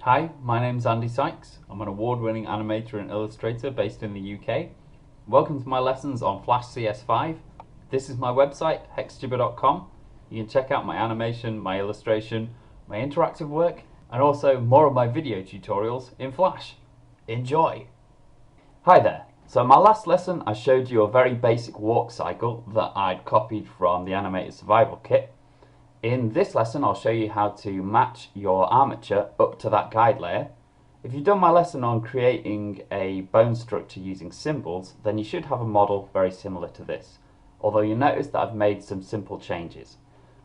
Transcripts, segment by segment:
Hi, my name's Andy Sykes. I'm an award-winning animator and illustrator based in the UK. Welcome to my lessons on Flash CS5. This is my website, hextuber.com. You can check out my animation, my illustration, my interactive work, and also more of my video tutorials in Flash. Enjoy! Hi there. So in my last lesson I showed you a very basic walk cycle that I'd copied from the Animated Survival Kit. In this lesson I'll show you how to match your armature up to that guide layer. If you've done my lesson on creating a bone structure using symbols, then you should have a model very similar to this. Although you'll notice that I've made some simple changes.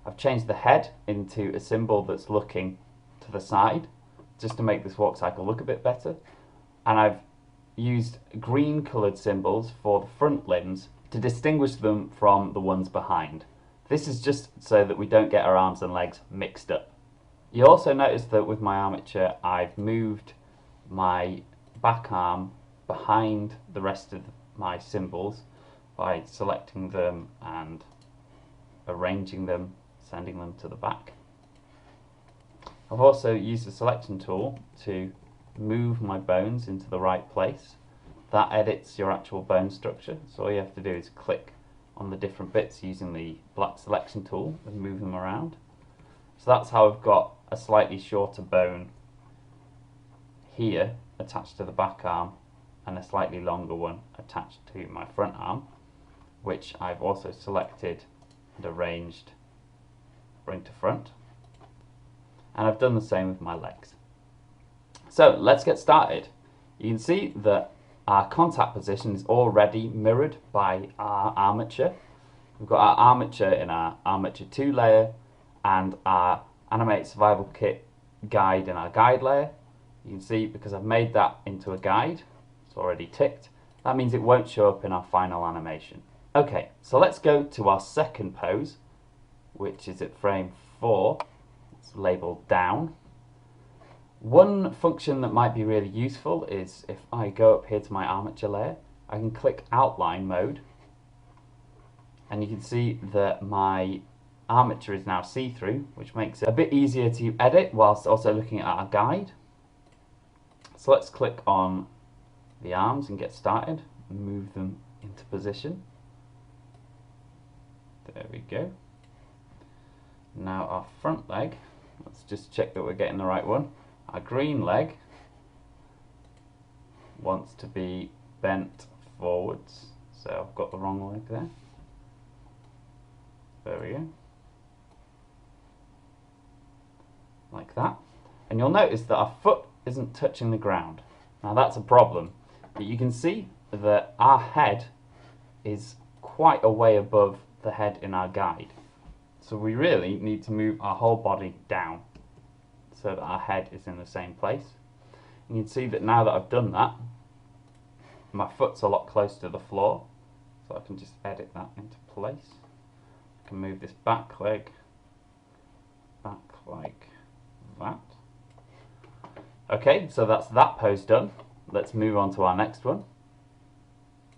I've changed the head into a symbol that's looking to the side, just to make this walk cycle look a bit better. And I've used green coloured symbols for the front limbs to distinguish them from the ones behind. This is just so that we don't get our arms and legs mixed up. You'll also notice that with my armature I've moved my back arm behind the rest of my symbols by selecting them and arranging them, sending them to the back. I've also used the selection tool to move my bones into the right place. That edits your actual bone structure, so all you have to do is click on the different bits using the black selection tool and move them around. So that's how I've got a slightly shorter bone here attached to the back arm and a slightly longer one attached to my front arm, which I've also selected and arranged bring to front. And I've done the same with my legs. So let's get started. You can see that our contact position is already mirrored by our armature. We've got our armature in our armature 2 layer and our Animated Survival Kit guide in our guide layer. You can see because I've made that into a guide, it's already ticked, that means it won't show up in our final animation. Okay, so let's go to our second pose, which is at frame 4. It's labelled down. One function that might be really useful is if I go up here to my armature layer, I can click outline mode and you can see that my armature is now see-through, which makes it a bit easier to edit whilst also looking at our guide. So let's click on the arms and get started and move them into position. There we go. Now our front leg, let's just check that we're getting the right one. Our green leg wants to be bent forwards, so I've got the wrong leg there. There we go. Like that. And you'll notice that our foot isn't touching the ground. Now that's a problem, but you can see that our head is quite a way above the head in our guide. So we really need to move our whole body down so that our head is in the same place. And you can see that now that I've done that, my foot's a lot closer to the floor, so I can just edit that into place. I can move this back leg back like that. Okay, so that's that pose done. Let's move on to our next one.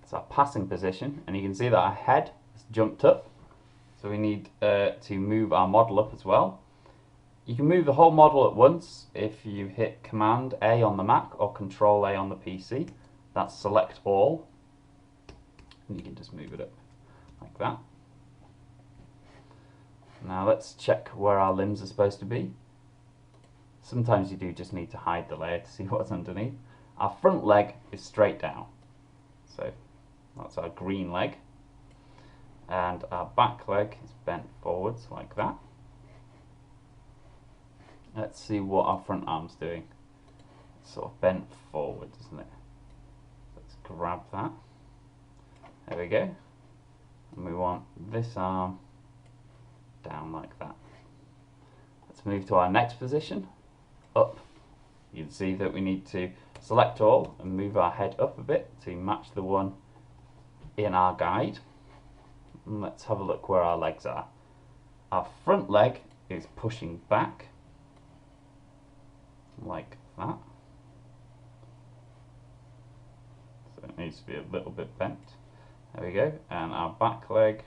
It's our passing position, and you can see that our head has jumped up, so we need to move our model up as well. You can move the whole model at once if you hit Command A on the Mac or Control A on the PC. That's select all. And you can just move it up like that. Now let's check where our limbs are supposed to be. Sometimes you do just need to hide the layer to see what's underneath. Our front leg is straight down. So that's our green leg. And our back leg is bent forwards like that. Let's see what our front arm's doing. It's sort of bent forward, isn't it? Let's grab that. There we go. And we want this arm down like that. Let's move to our next position, up. You can see that we need to select all and move our head up a bit to match the one in our guide. And let's have a look where our legs are. Our front leg is pushing back like that, so it needs to be a little bit bent. There we go. And our back leg,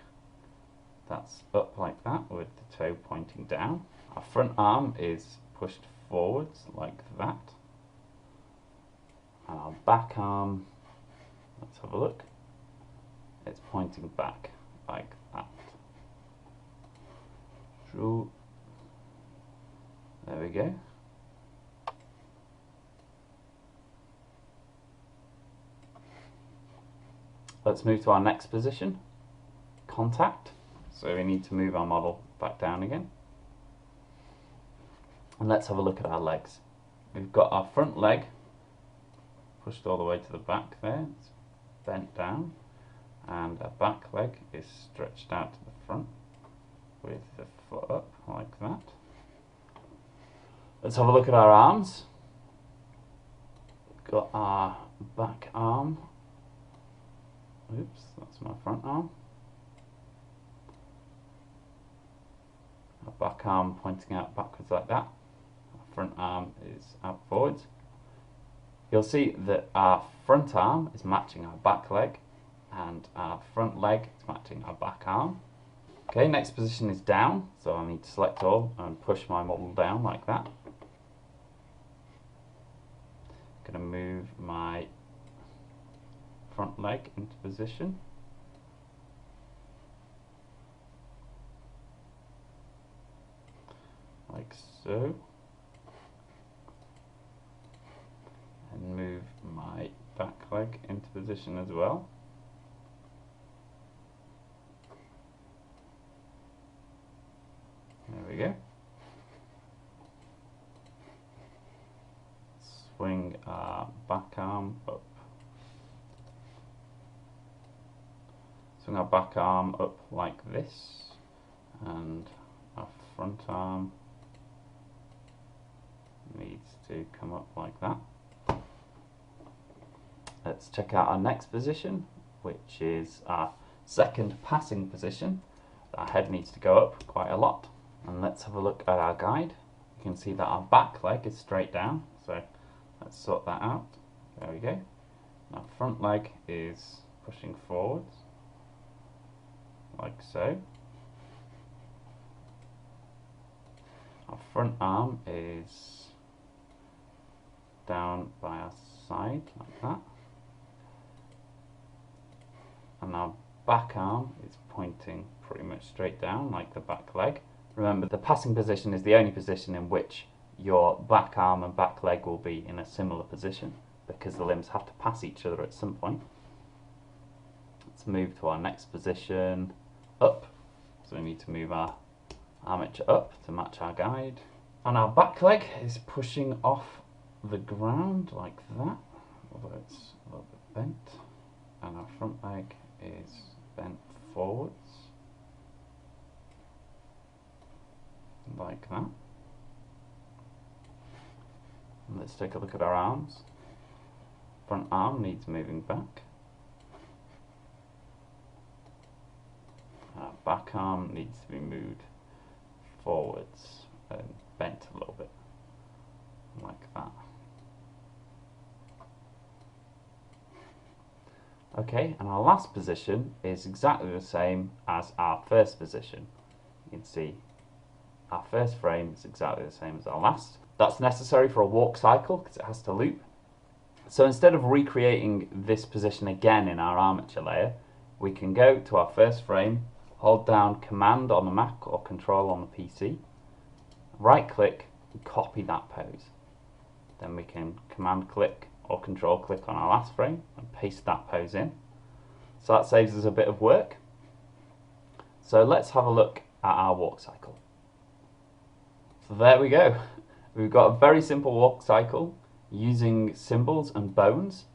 that's up like that with the toe pointing down. Our front arm is pushed forwards like that. And our back arm, let's have a look, it's pointing back like that. True. There we go. Let's move to our next position, contact. So we need to move our model back down again. And let's have a look at our legs. We've got our front leg pushed all the way to the back there, it's bent down, and our back leg is stretched out to the front with the foot up like that. Let's have a look at our arms. We've got our back arm. Oops, that's my front arm. Our back arm pointing out backwards like that. Our front arm is out forwards. You'll see that our front arm is matching our back leg, and our front leg is matching our back arm. Okay, next position is down, so I need to select all and push my model down like that. I'm going to move my front leg into position. Like so. And move my back leg into position as well. There we go. Swing our back arm up. Swing our back arm up like this, and our front arm needs to come up like that. Let's check out our next position, which is our second passing position. Our head needs to go up quite a lot. And let's have a look at our guide. You can see that our back leg is straight down, so let's sort that out. There we go. Our front leg is pushing forwards, like so. Our front arm is down by our side, like that. And our back arm is pointing pretty much straight down, like the back leg. Remember, the passing position is the only position in which your back arm and back leg will be in a similar position, because the limbs have to pass each other at some point. Let's move to our next position, up. So we need to move our armature up to match our guide. And our back leg is pushing off the ground like that, although it's a little bit bent. And our front leg is bent forwards, like that. And let's take a look at our arms. Front arm needs moving back. Our back arm needs to be moved forwards and bent a little bit, like that. Okay, and our last position is exactly the same as our first position. You can see our first frame is exactly the same as our last. That's necessary for a walk cycle because it has to loop. So instead of recreating this position again in our armature layer, we can go to our first frame, hold down Command on the Mac or Control on the PC, right click and copy that pose. Then we can Command click or Control click on our last frame and paste that pose in. So that saves us a bit of work. So let's have a look at our walk cycle. So there we go. We've got a very simple walk cycle using symbols and bones.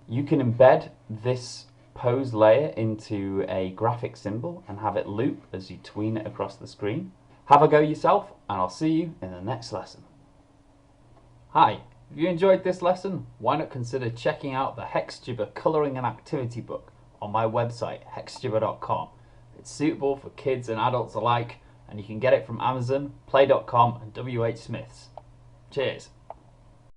You can embed this pose layer into a graphic symbol and have it loop as you tween it across the screen. Have a go yourself, and I'll see you in the next lesson. Hi, if you enjoyed this lesson, why not consider checking out the Hextuber Colouring and Activity book on my website, hextuber.com. It's suitable for kids and adults alike, and you can get it from Amazon, Play.com and WH Smith's. Cheers.